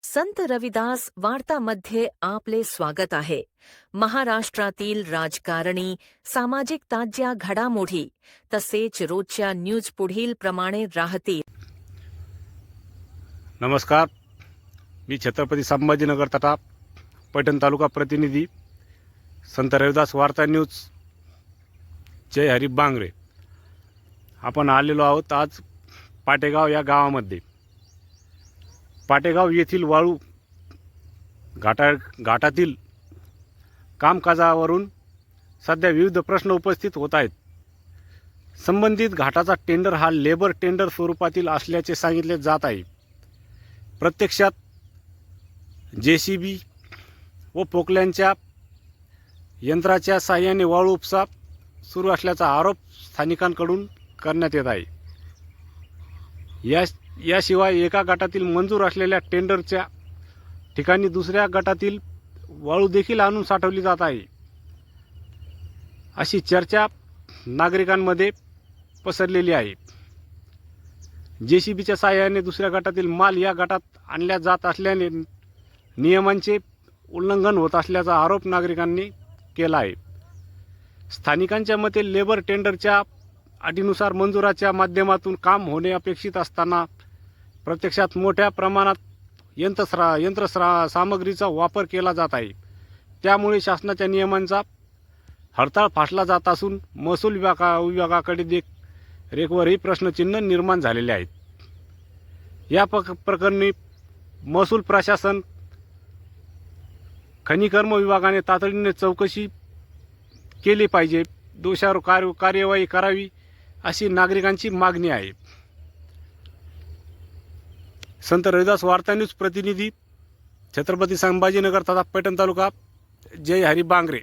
संत रविदास वार्तामध्ये आपले स्वागत आहे. महाराष्ट्रातील राजकारणी, सामाजिक ताज्या घडामोडी तसेच रोजच्या न्यूज पुढील प्रमाणे राहतील. नमस्कार, मी छत्रपती संभाजीनगर तथा पैठण तालुका प्रतिनिधी संत रविदास वार्ता न्यूज जय हरी बांगरे. आपण आलेलो आहोत आज पाटेगाव या गावामध्ये. पाटेगाव येथील वाळू घाटातील कामकाजावरून सध्या विविध प्रश्न उपस्थित होत आहेत. संबंधित घाटाचा टेंडर हा लेबर टेंडर स्वरूपातील असल्याचे सांगितले जात आहे. प्रत्यक्षात JCB व पोकल्यांच्या यंत्राच्या साहाय्याने वाळू उपसा सुरू असल्याचा आरोप स्थानिकांकडून करण्यात येत आहे. याशिवाय एका गटातील मंजूर असलेल्या टेंडरच्या ठिकाणी दुसऱ्या गटातील वाळू देखील आणून साठवली जात आहे, अशी चर्चा नागरिकांमध्ये पसरलेली आहे. JCBच्या साहाय्याने दुसऱ्या गटातील माल या गटात आणल्या जात असल्याने नियमांचे उल्लंघन होत असल्याचा आरोप नागरिकांनी केला आहे. स्थानिकांच्या मते लेबर टेंडरच्या अटीनुसार मंजुराच्या माध्यमातून काम होणे अपेक्षित असताना प्रत्यक्षात मोठ्या प्रमाणात सामग्रीचा वापर केला जात आहे. त्यामुळे शासनाच्या नियमांचा हरताळ फासला जात असून महसूल विभागाकडे देखरेखवरही प्रश्नचिन्ह निर्माण झालेले आहेत. या प्रकरणी महसूल प्रशासन, खनिकर्म विभागाने तातडीने चौकशी केली पाहिजे, दोषावर कार्यवाही करावी अशी नागरिकांची मागणी आहे. संत रविदास वार्ता न्यूज प्रतिनिधी छत्रपती संभाजीनगर तथा पैठण तालुका जय हरी बांगरे.